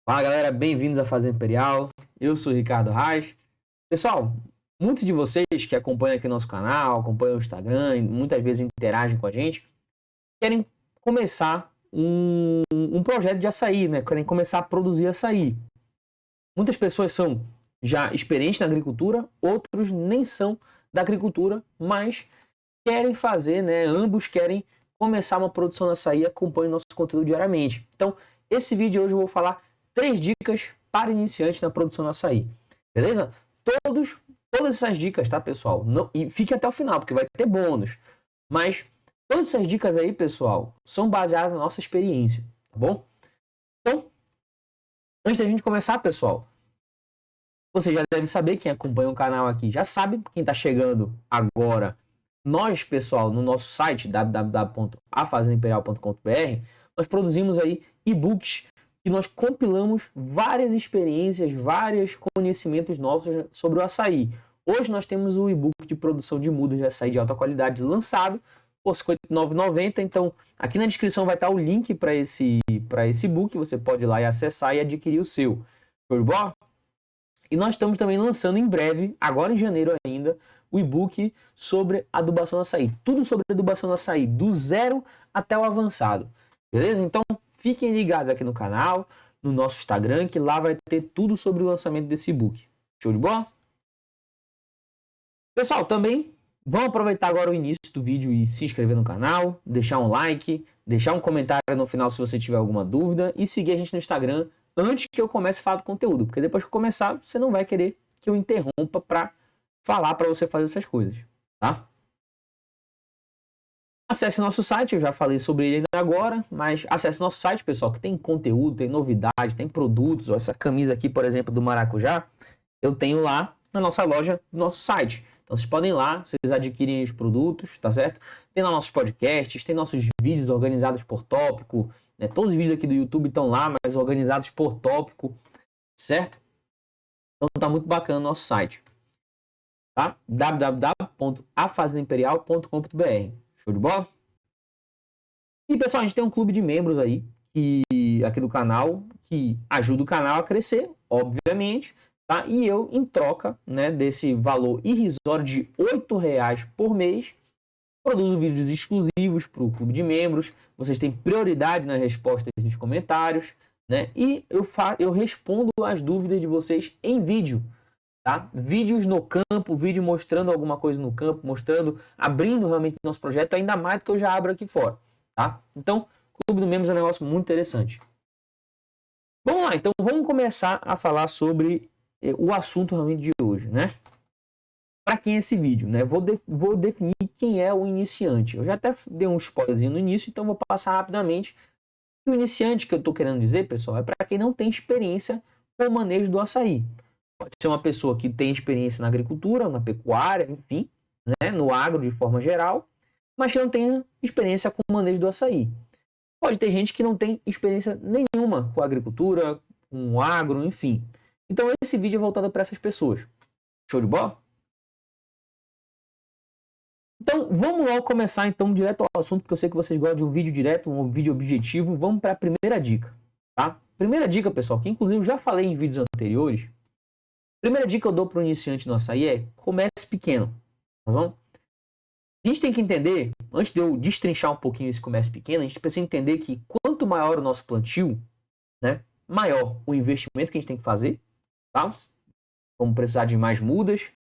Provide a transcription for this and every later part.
Fala galera, bem-vindos à Fazenda Imperial. Eu sou o Ricardo Reis. Pessoal, muitos de vocês que acompanham aqui nosso canal, acompanham o Instagram e muitas vezes interagem com a gente, querem começar um projeto de açaí, né? Querem começar a produzir açaí. Muitas pessoas são já experientes na agricultura, outros nem são da agricultura, mas querem fazer, né? Ambos querem começar uma produção de açaí e acompanham nosso conteúdo diariamente. Então, esse vídeo hoje eu vou falar 3 dicas para iniciantes na produção de açaí. Beleza? Todas essas dicas, tá, pessoal? Não, e fique até o final, porque vai ter bônus. Mas todas essas dicas aí, pessoal, são baseadas na nossa experiência, tá bom? Então, antes da gente começar, pessoal, você já deve saber, quem acompanha o canal aqui já sabe, quem está chegando agora, nós, pessoal, no nosso site www.afazendaimperial.com.br, nós produzimos aí e-books que nós compilamos várias experiências, vários conhecimentos nossos sobre o açaí. Hoje nós temos o e-book de produção de mudas de açaí de alta qualidade lançado por R$ 59,90. Então, aqui na descrição vai estar o link para esse e-book. Você pode ir lá e acessar e adquirir o seu. Show de bola? E nós estamos também lançando em breve, agora em janeiro ainda, o e-book sobre adubação do açaí. Tudo sobre adubação do açaí, do zero até o avançado. Beleza? Então, fiquem ligados aqui no canal, no nosso Instagram, que lá vai ter tudo sobre o lançamento desse e-book. Show de bola? Pessoal, também vamos aproveitar agora o início do vídeo e se inscrever no canal, deixar um like, deixar um comentário no final se você tiver alguma dúvida e seguir a gente no Instagram antes que eu comece a falar do conteúdo, porque depois que eu começar, você não vai querer que eu interrompa para falar para você fazer essas coisas, tá? Acesse nosso site, eu já falei sobre ele agora, mas acesse nosso site, pessoal, que tem conteúdo, tem novidade, tem produtos. Ó, essa camisa aqui, por exemplo, do Maracujá, eu tenho lá na nossa loja, no nosso site. Então vocês podem ir lá, vocês adquirem os produtos, tá certo? Tem lá nossos podcasts, tem nossos vídeos organizados por tópico, né? Todos os vídeos aqui do YouTube estão lá, mas organizados por tópico, certo? Então tá muito bacana o nosso site, tá? www.afazendaimperial.com.br. Show de bola? E pessoal, a gente tem um clube de membros aí, aqui do canal, que ajuda o canal a crescer, obviamente, tá? E eu, em troca, né, desse valor irrisório de R$ 8 por mês, produzo vídeos exclusivos para o clube de membros. Vocês têm prioridade nas respostas nos comentários, né? E eu respondo as dúvidas de vocês em vídeo, tá? Vídeos no campo, vídeo mostrando alguma coisa no campo, abrindo realmente nosso projeto, ainda mais do que eu já abro aqui fora, tá? Então, o Clube dos Membros é um negócio muito interessante. Vamos lá, então vamos começar a falar sobre o assunto realmente de hoje, né? Para quem é esse vídeo, né? Vou definir quem é o iniciante. Eu já até dei um spoilerzinho no início, então vou passar rapidamente. O iniciante que eu estou querendo dizer, pessoal, é para quem não tem experiência com o manejo do açaí. Pode ser uma pessoa que tem experiência na agricultura, na pecuária, enfim, né, no agro de forma geral, mas que não tenha experiência com o manejo do açaí. Pode ter gente que não tem experiência nenhuma com a agricultura, com o agro, enfim. Então esse vídeo é voltado para essas pessoas. Show de bola? Então vamos logo começar então direto ao assunto, porque eu sei que vocês gostam de um vídeo direto, um vídeo objetivo. Vamos para a primeira dica, tá? Primeira dica, pessoal, que inclusive eu já falei em vídeos anteriores. Primeira dica que eu dou para o iniciante no açaí é: comece pequeno, tá bom? A gente tem que entender, antes de eu destrinchar um pouquinho esse comércio pequeno, a gente precisa entender que quanto maior o nosso plantio, né, maior o investimento que a gente tem que fazer, tá? Vamos precisar de mais mudas,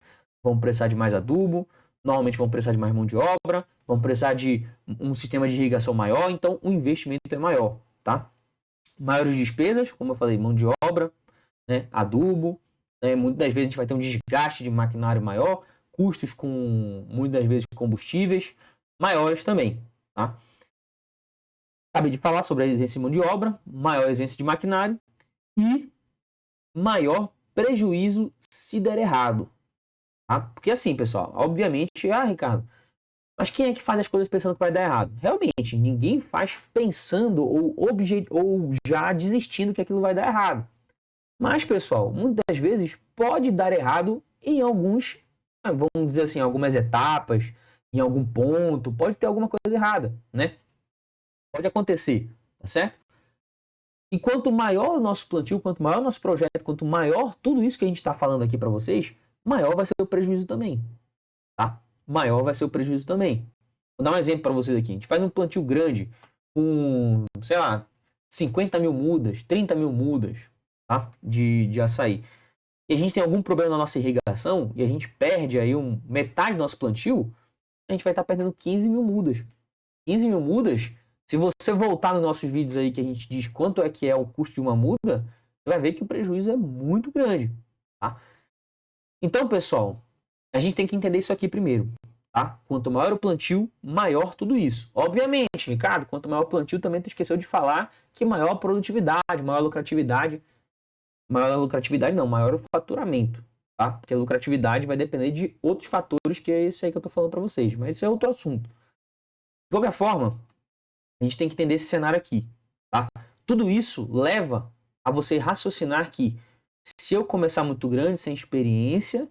vamos precisar de mais adubo, normalmente vamos precisar de mais mão de obra, vamos precisar de um sistema de irrigação maior, então o investimento é maior, tá? Maiores despesas, como eu falei, mão de obra, né, adubo, né, muitas das vezes a gente vai ter um desgaste de maquinário maior, custos com, muitas das vezes, combustíveis maiores também, tá? Acabei de falar sobre a exigência de mão de obra, maior exigência de maquinário e maior prejuízo se der errado, tá? Porque assim, pessoal, obviamente, Ricardo, mas quem é que faz as coisas pensando que vai dar errado? Realmente, ninguém faz pensando ou já desistindo que aquilo vai dar errado. Mas, pessoal, muitas vezes pode dar errado em alguns, vamos dizer assim, algumas etapas, em algum ponto, pode ter alguma coisa errada, né? Pode acontecer, tá certo? E quanto maior o nosso plantio, quanto maior o nosso projeto, quanto maior tudo isso que a gente está falando aqui para vocês, maior vai ser o prejuízo também, tá? Maior vai ser o prejuízo também. Vou dar um exemplo para vocês aqui. A gente faz um plantio grande com, sei lá, 50 mil mudas, 30 mil mudas, tá? De açaí. E a gente tem algum problema na nossa irrigação e a gente perde aí metade do nosso plantio, a gente vai estar perdendo 15 mil mudas. 15 mil mudas, se você voltar nos nossos vídeos aí que a gente diz quanto é que é o custo de uma muda, você vai ver que o prejuízo é muito grande, tá? Então, pessoal, a gente tem que entender isso aqui primeiro, tá? Quanto maior o plantio, maior tudo isso. Obviamente, Ricardo, quanto maior o plantio, também tu esqueceu de falar que maior a produtividade, maior não, maior o faturamento, tá? Porque a lucratividade vai depender de outros fatores que é esse aí que eu tô falando para vocês, mas esse é outro assunto. De qualquer forma, a gente tem que entender esse cenário aqui, tá? Tudo isso leva a você raciocinar que se eu começar muito grande, sem experiência,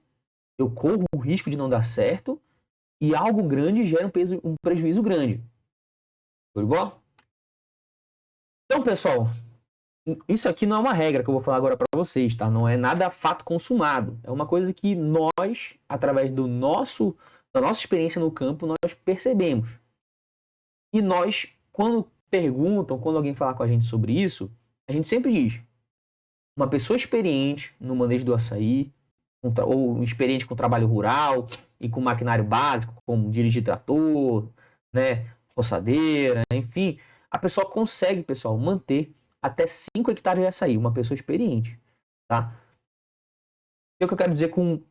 eu corro o risco de não dar certo e algo grande gera um prejuízo grande. Tudo igual? Então, pessoal, isso aqui não é uma regra que eu vou falar agora para vocês, tá? Não é nada fato consumado. É uma coisa que nós, através da nossa experiência no campo, nós percebemos. E nós, quando perguntam, quando alguém fala com a gente sobre isso, a gente sempre diz: uma pessoa experiente no manejo do açaí, ou experiente com trabalho rural e com maquinário básico, como dirigir trator, né, roçadeira, enfim, a pessoa consegue, pessoal, manter até 5 hectares de açaí, uma pessoa experiente, tá? O que eu quero dizer com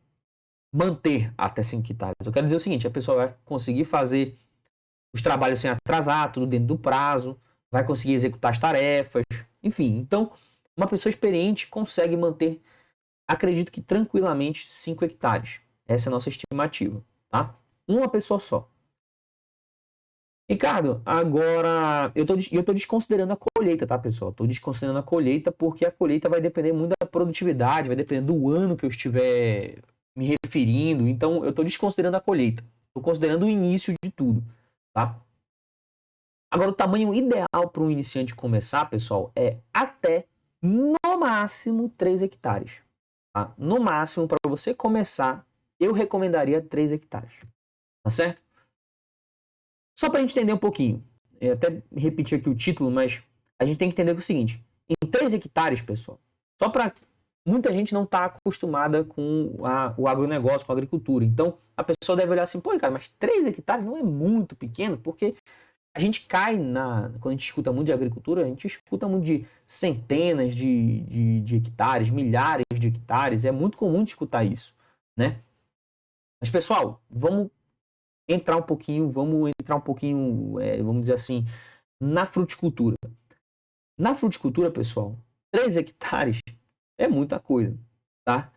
manter até 5 hectares? Eu quero dizer o seguinte: a pessoa vai conseguir fazer os trabalhos sem atrasar, tudo dentro do prazo, vai conseguir executar as tarefas, enfim. Então, uma pessoa experiente consegue manter, acredito que tranquilamente, 5 hectares. Essa é a nossa estimativa, tá? Uma pessoa só. Ricardo, agora eu tô desconsiderando a colheita, tá, pessoal? Tô desconsiderando a colheita porque a colheita vai depender muito da produtividade, vai depender do ano que eu estiver me referindo. Então, eu tô desconsiderando a colheita. Tô considerando o início de tudo, tá? Agora, o tamanho ideal para um iniciante começar, pessoal, é até, no máximo, 3 hectares. Tá? No máximo, para você começar, eu recomendaria 3 hectares. Tá certo? Só para a gente entender um pouquinho, eu até repetir aqui o título, mas a gente tem que entender o seguinte: em 3 hectares, pessoal, só para muita gente não tá acostumada com o agronegócio, com a agricultura. Então, a pessoa deve olhar assim: pô, cara, mas 3 hectares não é muito pequeno, porque a gente cai quando a gente escuta muito de agricultura, a gente escuta muito de centenas de hectares, milhares de hectares. É muito comum de escutar isso, né? Mas, pessoal, vamos entrar um pouquinho, vamos dizer assim, na fruticultura. Na fruticultura, pessoal, 3 hectares é muita coisa, tá?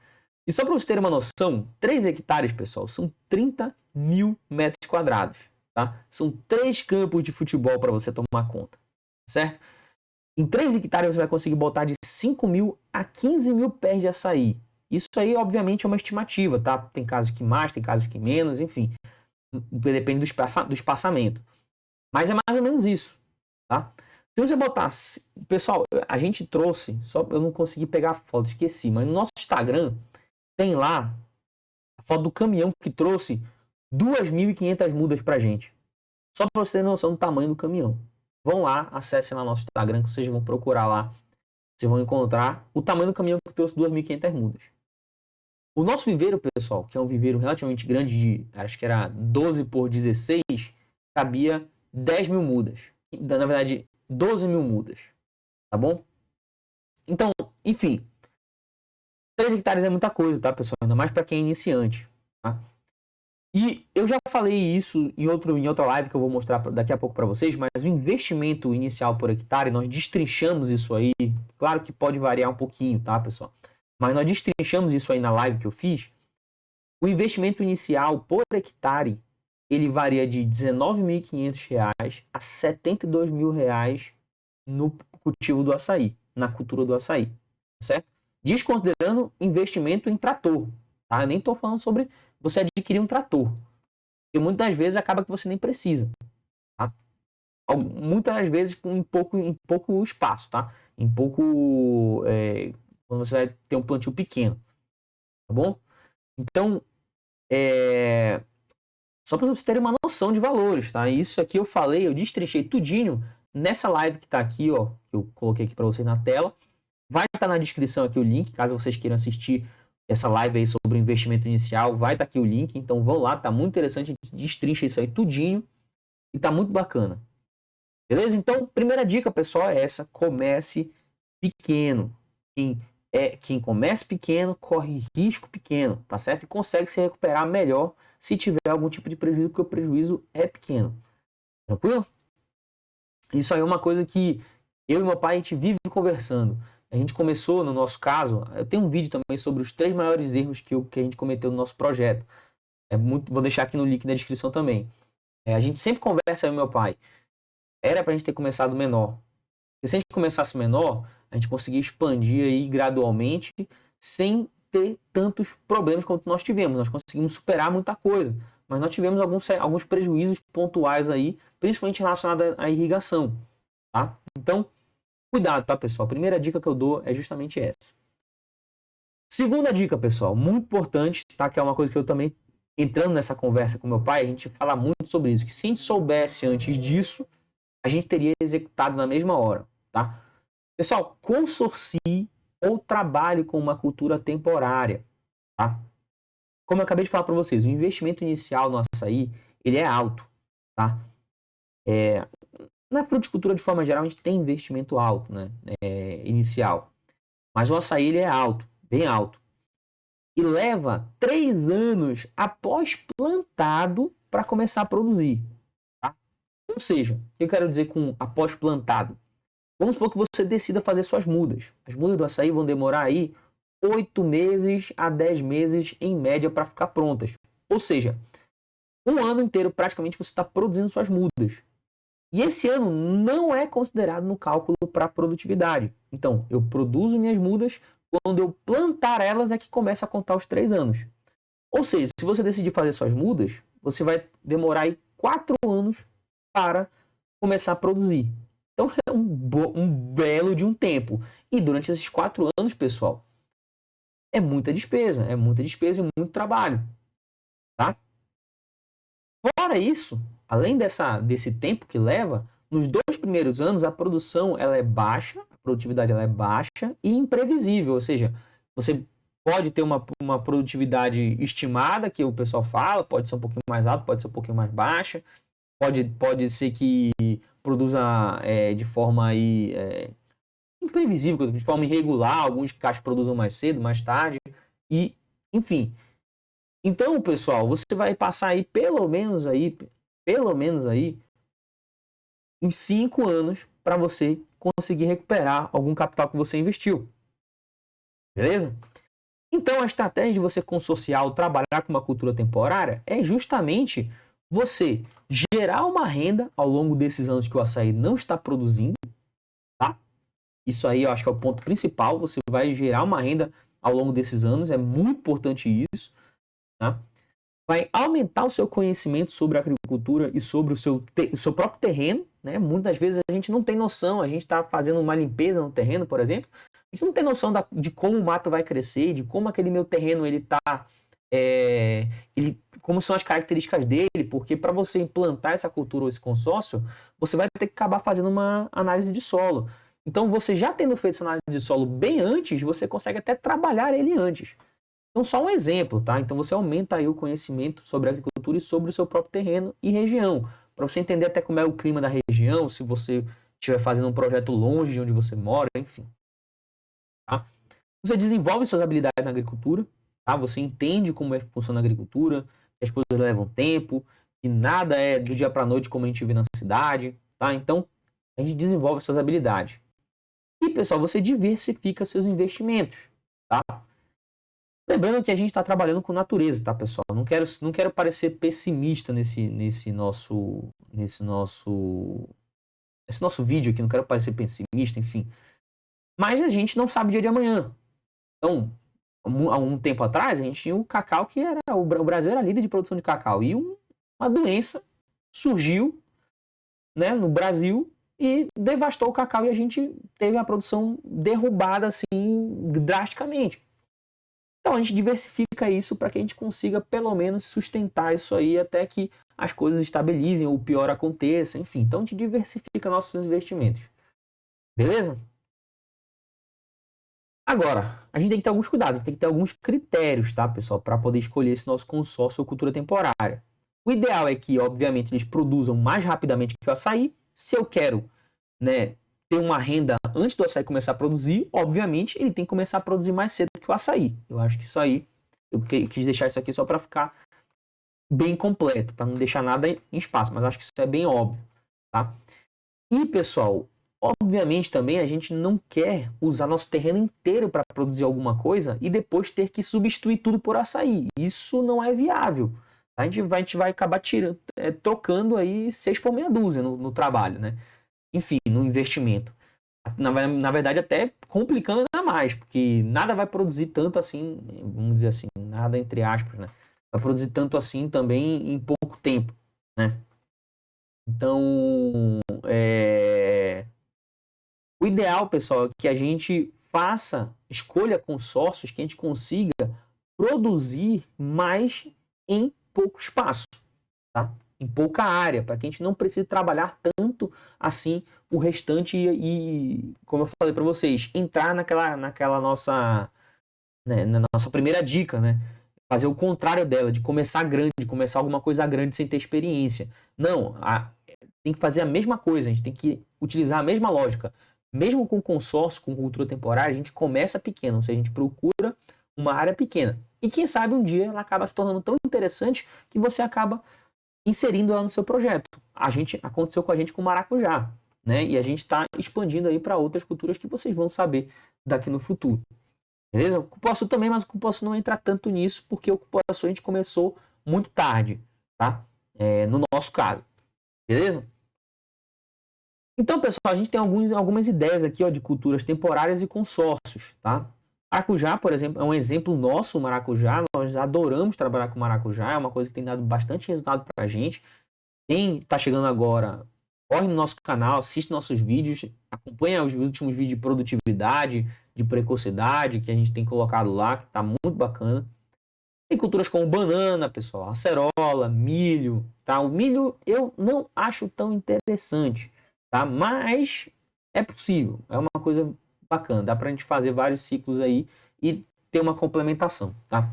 E só para vocês terem uma noção, 3 hectares, pessoal, são 30 mil metros quadrados. Tá? São 3 campos de futebol para você tomar conta, certo? Em 3 hectares você vai conseguir botar de 5 mil a 15 mil pés de açaí. Isso aí, obviamente, é uma estimativa, tá? Tem casos que mais, tem casos que menos, enfim. Depende do espaçamento. Mas é mais ou menos isso, tá? Se você botar... Pessoal, a gente trouxe... Só eu não consegui pegar a foto, esqueci. Mas no nosso Instagram tem lá a foto do caminhão que trouxe 2.500 mudas pra gente. Só para você ter noção do tamanho do caminhão. Vão lá, acessem lá nosso Instagram, que vocês vão procurar lá. Vocês vão encontrar o tamanho do caminhão que trouxe 2.500 mudas. O nosso viveiro, pessoal, que é um viveiro relativamente grande, acho que era 12 por 16, cabia 10 mil mudas. Na verdade, 12 mil mudas. Tá bom? Então, enfim. 3 hectares é muita coisa, tá, pessoal? Ainda mais para quem é iniciante, tá? E eu já falei isso em outra live que eu vou mostrar daqui a pouco para vocês, mas o investimento inicial por hectare, nós destrinchamos isso aí. Claro que pode variar um pouquinho, tá, pessoal? Mas nós destrinchamos isso aí na live que eu fiz. O investimento inicial por hectare, ele varia de R$ 19.500 a R$ 72.000 no cultivo do açaí, na cultura do açaí, certo? Desconsiderando investimento em trator, tá? Eu nem estou falando sobre você adquirir um trator, porque muitas vezes acaba que você nem precisa, tá? Muitas vezes em pouco espaço, tá? quando você vai ter um plantio pequeno, tá bom? Então, só para vocês terem uma noção de valores, tá? Isso aqui eu destrinchei tudinho nessa live que tá aqui, ó, que eu coloquei aqui para vocês na tela. Vai estar na descrição aqui o link, caso vocês queiram assistir essa live aí sobre investimento inicial, vai estar aqui o link, então vão lá, tá muito interessante, a gente destrincha isso aí tudinho e tá muito bacana. Beleza? Então, primeira dica, pessoal, é essa: comece pequeno. Quem comece pequeno corre risco pequeno, tá certo? E consegue se recuperar melhor se tiver algum tipo de prejuízo, porque o prejuízo é pequeno. Tranquilo? Isso aí é uma coisa que eu e meu pai, a gente vive conversando. A gente começou, no nosso caso, eu tenho um vídeo também sobre os 3 maiores erros que a gente cometeu no nosso projeto. Vou deixar aqui no link na descrição também. A gente sempre conversa, eu e meu pai. Era pra gente ter começado menor. Porque se a gente começasse menor, a gente conseguia expandir aí gradualmente, sem ter tantos problemas quanto nós tivemos. Nós conseguimos superar muita coisa, mas nós tivemos alguns prejuízos pontuais aí, principalmente relacionados à irrigação, tá? Então, cuidado, tá, pessoal? A primeira dica que eu dou é justamente essa. Segunda dica, pessoal, muito importante, tá? Que é uma coisa que eu também, entrando nessa conversa com meu pai, a gente fala muito sobre isso, que se a gente soubesse antes disso, a gente teria executado na mesma hora, tá? Pessoal, consorcie ou trabalhe com uma cultura temporária, tá? Como eu acabei de falar para vocês, o investimento inicial no açaí, ele é alto, tá? Na fruticultura, de forma geral, a gente tem investimento alto, né? Inicial. Mas o açaí, ele é alto, bem alto. E leva 3 anos após plantado para começar a produzir. Tá? Ou seja, o que eu quero dizer com após plantado? Vamos supor que você decida fazer suas mudas. As mudas do açaí vão demorar aí 8 meses a 10 meses em média para ficar prontas. Ou seja, um ano inteiro praticamente você está produzindo suas mudas. E esse ano não é considerado no cálculo para produtividade. Então, eu produzo minhas mudas, quando eu plantar elas é que começa a contar os 3 anos. Ou seja, se você decidir fazer suas mudas, você vai demorar aí 4 anos para começar a produzir. Então é um belo de um tempo. E durante esses 4 anos, pessoal, é muita despesa e muito trabalho. Tá? Fora isso, além desse tempo que leva, nos 2 primeiros anos a produção ela é baixa, a produtividade ela é baixa e imprevisível. Ou seja, você pode ter uma produtividade estimada, que o pessoal fala, pode ser um pouquinho mais alta, pode ser um pouquinho mais baixa, pode ser que produza de forma aí, imprevisível, de forma irregular, alguns caixas produzam mais cedo, mais tarde, e enfim. Então, pessoal, você vai passar aí pelo menos aí uns 5 anos para você conseguir recuperar algum capital que você investiu. Beleza? Então, a estratégia de você consorciar ou trabalhar com uma cultura temporária é justamente você gerar uma renda ao longo desses anos que o açaí não está produzindo, tá? Isso aí eu acho que é o ponto principal. Você vai gerar uma renda ao longo desses anos, é muito importante isso, tá? Vai aumentar o seu conhecimento sobre a agricultura e sobre o seu próprio terreno, né? Muitas vezes a gente não tem noção, a gente está fazendo uma limpeza no terreno, por exemplo, a gente não tem noção de como o mato vai crescer, de como aquele meu terreno ele tá, como são as características dele, porque para você implantar essa cultura ou esse consórcio, você vai ter que acabar fazendo uma análise de solo. Então, você já tendo feito essa análise de solo bem antes, você consegue até trabalhar ele antes. Então, só um exemplo, tá? Então, você aumenta aí o conhecimento sobre a agricultura e sobre o seu próprio terreno e região, para você entender até como é o clima da região, se você estiver fazendo um projeto longe de onde você mora, enfim. Tá? Você desenvolve suas habilidades na agricultura, tá? Você entende como é que funciona a agricultura, que as coisas levam tempo, que nada é do dia para a noite como a gente vê na cidade, tá? Então, a gente desenvolve essas habilidades. E, pessoal, você diversifica seus investimentos, tá? Lembrando que a gente está trabalhando com natureza, tá, pessoal? Não quero parecer pessimista nesse nosso vídeo aqui, não quero parecer pessimista, enfim. Mas a gente não sabe o dia de amanhã. Então, há um tempo atrás, a gente tinha o cacau que era... O Brasil era líder de produção de cacau. E uma doença surgiu, né, no Brasil e devastou o cacau e a gente teve a produção derrubada assim drasticamente. Então a gente diversifica isso para que a gente consiga pelo menos sustentar isso aí até que as coisas estabilizem ou o pior aconteça, enfim. Então a gente diversifica nossos investimentos. Beleza? Agora, a gente tem que ter alguns cuidados, tem que ter alguns critérios, tá, pessoal, para poder escolher esse nosso consórcio ou cultura temporária. O ideal é que, obviamente, eles produzam mais rapidamente que o açaí. Se eu quero, né, ter uma renda antes do açaí começar a produzir, obviamente, ele tem que começar a produzir mais cedo que o açaí. Eu acho que isso aí, eu quis deixar isso aqui só para ficar bem completo, para não deixar nada em espaço, mas acho que isso é bem óbvio, tá? E, pessoal, obviamente também a gente não quer usar nosso terreno inteiro para produzir alguma coisa e depois ter que substituir tudo por açaí. Isso não é viável. A gente vai acabar trocando aí 6 por meia dúzia no trabalho, né? Enfim, no investimento. Na verdade, até complicando ainda mais, porque nada vai produzir tanto assim, vamos dizer assim, nada entre aspas, né? Vai produzir tanto assim também em pouco tempo, né? Então, o ideal, pessoal, é que a gente escolha consórcios que a gente consiga produzir mais em pouco espaço, tá? Em pouca área, para que a gente não precise trabalhar tanto assim o restante e como eu falei para vocês, entrar naquela nossa, né, na nossa primeira dica, né? Fazer o contrário dela, de começar grande, de começar alguma coisa grande sem ter experiência. Não, tem que fazer a mesma coisa, a gente tem que utilizar a mesma lógica. Mesmo com consórcio, com cultura temporária, a gente começa pequeno, ou seja, a gente procura uma área pequena. E quem sabe um dia ela acaba se tornando tão interessante que você acaba inserindo ela no seu projeto. Aconteceu com a gente com o maracujá, né? E a gente está expandindo aí para outras culturas que vocês vão saber daqui no futuro. Beleza? O cupuaçu também, mas o cupuaçu não entra tanto nisso, porque o cupuaçu a gente começou muito tarde, tá? No nosso caso. Beleza? Então, pessoal, a gente tem algumas ideias aqui, ó, de culturas temporárias e consórcios, tá? Maracujá, por exemplo, é um exemplo nosso, o maracujá. Nós adoramos trabalhar com maracujá, é uma coisa que tem dado bastante resultado pra gente. Quem está chegando agora, corre no nosso canal, assiste nossos vídeos, acompanha os últimos vídeos de produtividade, de precocidade que a gente tem colocado lá, que está muito bacana. Tem culturas como banana, pessoal, acerola, milho, tá? O milho eu não acho tão interessante, tá? Mas é possível, é uma coisa bacana, dá pra gente fazer vários ciclos aí e ter uma complementação, tá?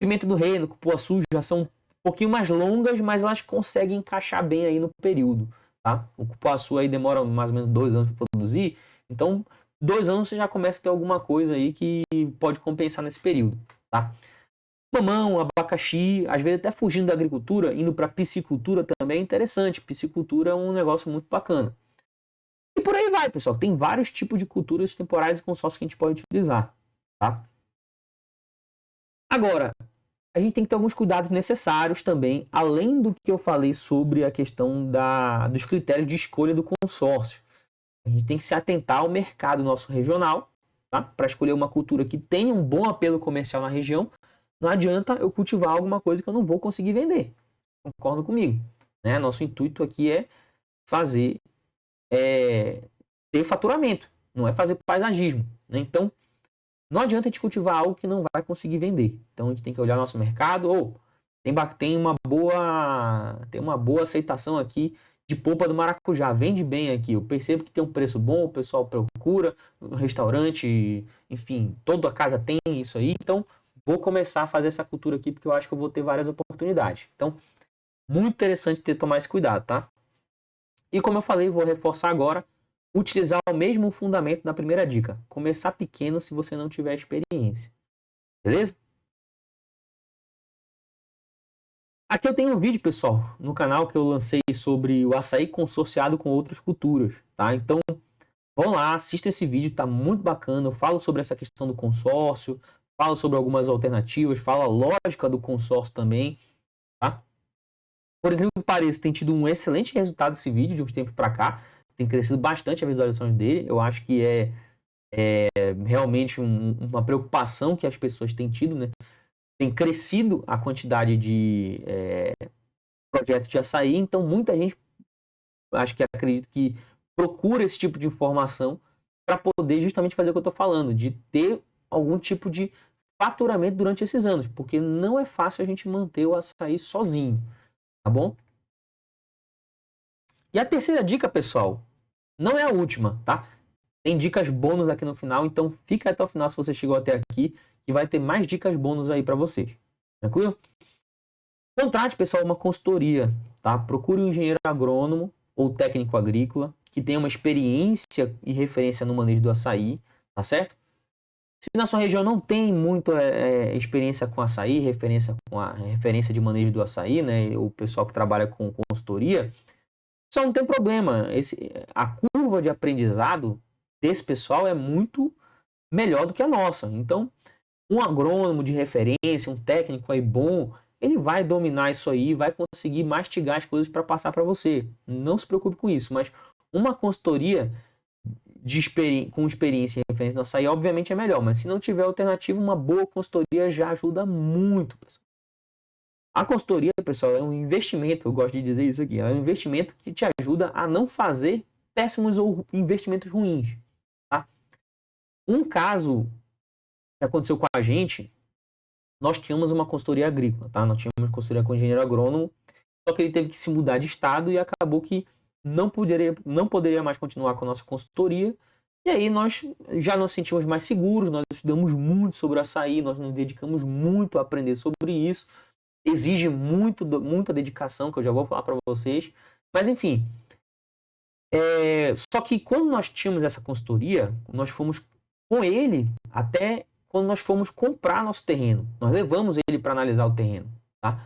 Pimenta do reino, cupuaçu já são um pouquinho mais longas, mas elas conseguem encaixar bem aí no período, tá? O cupuaçu aí demora mais ou menos 2 anos para produzir, então 2 anos você já começa a ter alguma coisa aí que pode compensar nesse período, tá? Mamão, abacaxi, às vezes até fugindo da agricultura, indo para piscicultura também é interessante. Piscicultura é um negócio muito bacana. E por aí vai, pessoal. Tem vários tipos de culturas temporárias e consórcios que a gente pode utilizar, tá? Agora, a gente tem que ter alguns cuidados necessários também, além do que eu falei sobre a questão dos critérios de escolha do consórcio. A gente tem que se atentar ao mercado nosso regional, tá? Para escolher uma cultura que tenha um bom apelo comercial na região. Não adianta eu cultivar alguma coisa que eu não vou conseguir vender. Concorda comigo? Né? Nosso intuito aqui é fazer ter faturamento, não é fazer paisagismo. Né? Então, não adianta a gente cultivar algo que não vai conseguir vender. Então, a gente tem que olhar nosso mercado. Tem uma boa aceitação aqui de polpa do maracujá. Vende bem aqui. Eu percebo que tem um preço bom, o pessoal procura, no restaurante, enfim, toda a casa tem isso aí. Então, vou começar a fazer essa cultura aqui porque eu acho que eu vou ter várias oportunidades. Então, muito interessante tomar esse cuidado, tá? E como eu falei, vou reforçar agora, utilizar o mesmo fundamento da primeira dica. Começar pequeno se você não tiver experiência. Beleza? Aqui eu tenho um vídeo, pessoal, no canal que eu lancei sobre o açaí consorciado com outras culturas, tá? Então, vão lá, assista esse vídeo, tá muito bacana. Eu falo sobre essa questão do consórcio, falo sobre algumas alternativas, falo a lógica do consórcio também, tá? Por incrível que pareça, tem tido um excelente resultado esse vídeo de uns tempos para cá. Tem crescido bastante a visualização dele. Eu acho que é realmente uma preocupação que as pessoas têm tido, né? Tem crescido a quantidade de projetos de açaí, então muita gente, acho que acredito que procura esse tipo de informação para poder justamente fazer o que eu estou falando, de ter algum tipo de faturamento durante esses anos, porque não é fácil a gente manter o açaí sozinho, tá bom? E a terceira dica, pessoal, não é a última, tá? Tem dicas bônus aqui no final, então fica até o final se você chegou até aqui, que vai ter mais dicas bônus aí para vocês. Tranquilo? Contrate, pessoal, uma consultoria, tá? Procure um engenheiro agrônomo ou técnico agrícola que tenha uma experiência e referência no manejo do açaí, tá certo? Se na sua região não tem muita experiência com açaí, referência de manejo do açaí, né? O pessoal que trabalha com consultoria, só não tem problema. A curva de aprendizado desse pessoal é muito melhor do que a nossa. Então, um agrônomo de referência, um técnico aí bom, ele vai dominar isso aí, vai conseguir mastigar as coisas para passar para você. Não se preocupe com isso, mas uma consultoria com experiência e referência no açaí, obviamente é melhor, mas se não tiver alternativa, uma boa consultoria já ajuda muito, pessoal. A consultoria, pessoal, é um investimento, eu gosto de dizer isso aqui, é um investimento que te ajuda a não fazer péssimos ou investimentos ruins, tá? Um caso que aconteceu com a gente, nós tínhamos uma consultoria agrícola, tá? Nós tínhamos uma consultoria com engenheiro agrônomo, só que ele teve que se mudar de estado e acabou que não poderia mais continuar com a nossa consultoria. E aí nós já nos sentimos mais seguros, nós estudamos muito sobre o açaí, nós nos dedicamos muito a aprender sobre isso. Exige muita dedicação, que eu já vou falar para vocês. Mas enfim, só que quando nós tínhamos essa consultoria, nós fomos com ele até quando nós fomos comprar nosso terreno. Nós levamos ele para analisar o terreno, tá?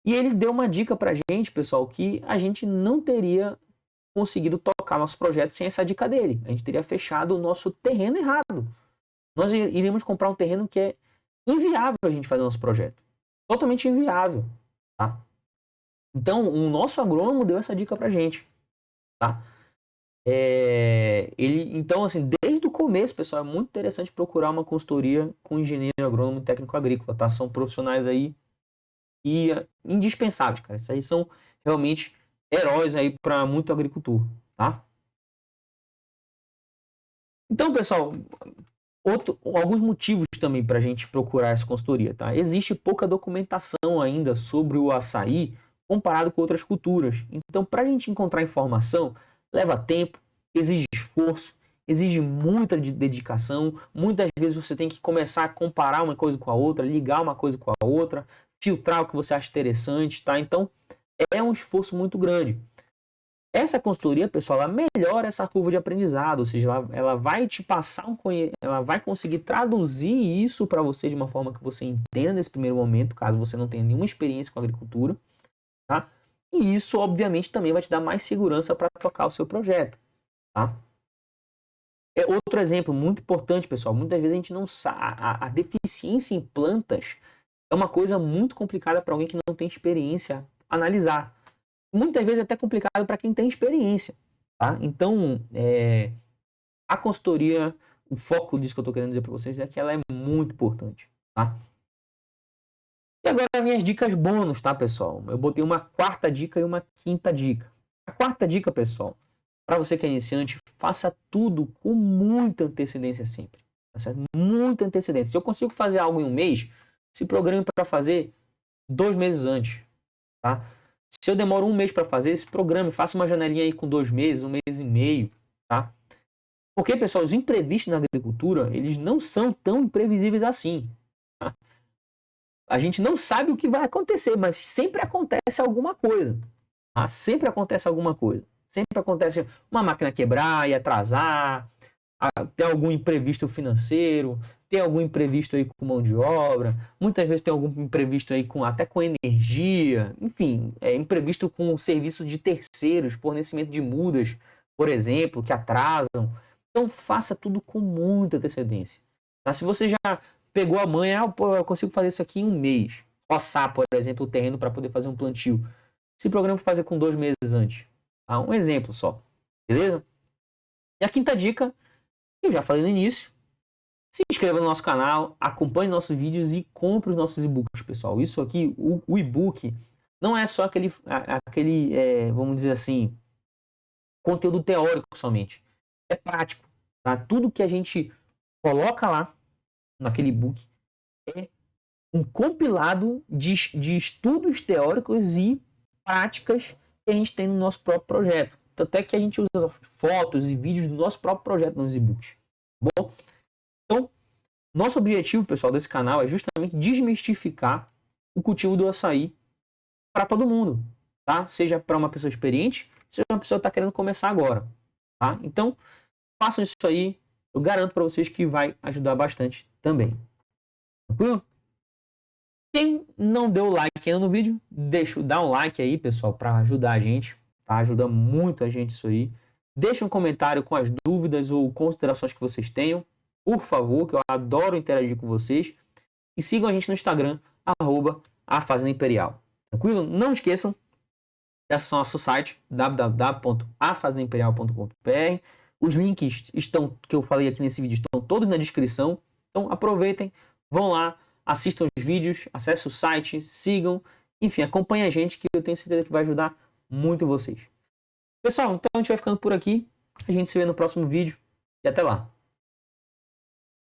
E ele deu uma dica para a gente, pessoal, que a gente não teria conseguido tocar nosso projeto sem essa dica dele. A gente teria fechado o nosso terreno errado. Nós iríamos comprar um terreno que é inviável a gente fazer o nosso projeto. Totalmente inviável, tá? Então, o nosso agrônomo deu essa dica pra gente, tá? Então, assim, desde o começo, pessoal, é muito interessante procurar uma consultoria com engenheiro agrônomo e técnico agrícola, tá? São profissionais aí e indispensáveis, cara. Isso aí são realmente heróis aí para muito agricultor, tá? Então, pessoal, alguns motivos também para a gente procurar essa consultoria, tá? Existe pouca documentação ainda sobre o açaí comparado com outras culturas. Então, para a gente encontrar informação, leva tempo, exige esforço, exige muita dedicação. Muitas vezes você tem que começar a comparar uma coisa com a outra, ligar uma coisa com a outra, filtrar o que você acha interessante, tá? Então, é um esforço muito grande. Essa consultoria, pessoal, ela melhora essa curva de aprendizado, ou seja, ela vai te passar ela vai conseguir traduzir isso para você de uma forma que você entenda nesse primeiro momento, caso você não tenha nenhuma experiência com agricultura, tá? E isso, obviamente, também vai te dar mais segurança para tocar o seu projeto, tá? Outro exemplo muito importante, pessoal, muitas vezes a gente não sabe, a deficiência em plantas é uma coisa muito complicada para alguém que não tem experiência analisar. Muitas vezes é até complicado para quem tem experiência, tá? Então, a consultoria, o foco disso que eu estou querendo dizer para vocês é que ela é muito importante, tá? E agora minhas dicas bônus, tá, pessoal? Eu botei uma quarta dica e uma quinta dica. A quarta dica, pessoal, para você que é iniciante, faça tudo com muita antecedência sempre, tá certo? Muita antecedência. Se eu consigo fazer algo em um mês, se programe para fazer 2 meses antes, tá? Se eu demoro um mês para fazer esse programa, faça uma janelinha aí com 2 meses, 1 mês e meio, tá? Porque, pessoal, os imprevistos na agricultura, eles não são tão imprevisíveis assim. Tá? A gente não sabe o que vai acontecer, mas sempre acontece alguma coisa. Tá? Sempre acontece alguma coisa. Sempre acontece uma máquina quebrar e atrasar, ter algum imprevisto financeiro, tem algum imprevisto aí com mão de obra, muitas vezes tem algum imprevisto aí até com energia, enfim, imprevisto com serviço de terceiros, fornecimento de mudas, por exemplo, que atrasam. Então faça tudo com muita antecedência. Tá? Se você já pegou a manha, eu consigo fazer isso aqui em um mês, roçar, por exemplo, o terreno para poder fazer um plantio. Se programa para fazer com 2 meses antes. Tá? Um exemplo só, beleza? E a quinta dica, eu já falei no início, se inscreva no nosso canal, acompanhe nossos vídeos e compre os nossos e-books, pessoal. Isso aqui, o e-book, não é só aquele vamos dizer assim, conteúdo teórico somente. É prático, tá? Tudo que a gente coloca lá naquele e-book é um compilado de estudos teóricos e práticas que a gente tem no nosso próprio projeto. Tanto é que a gente usa fotos e vídeos do nosso próprio projeto nos e-books. Bom, então, nosso objetivo, pessoal, desse canal é justamente desmistificar o cultivo do açaí para todo mundo, tá? Seja para uma pessoa experiente, seja uma pessoa que está querendo começar agora, tá? Então, façam isso aí, eu garanto para vocês que vai ajudar bastante também. Tranquilo? Quem não deu like ainda no vídeo, dá um like aí, pessoal, para ajudar a gente, tá? Ajuda muito a gente isso aí. Deixa um comentário com as dúvidas ou considerações que vocês tenham, por favor, que eu adoro interagir com vocês. E sigam a gente no Instagram, @afazendaimperial. Tranquilo? Não esqueçam de acessar nosso site, www.afazendaimperial.com.br. Os links que eu falei aqui nesse vídeo estão todos na descrição. Então aproveitem, vão lá, assistam os vídeos, acessem o site, sigam, enfim, acompanhem a gente que eu tenho certeza que vai ajudar muito vocês. Pessoal, então a gente vai ficando por aqui. A gente se vê no próximo vídeo e até lá.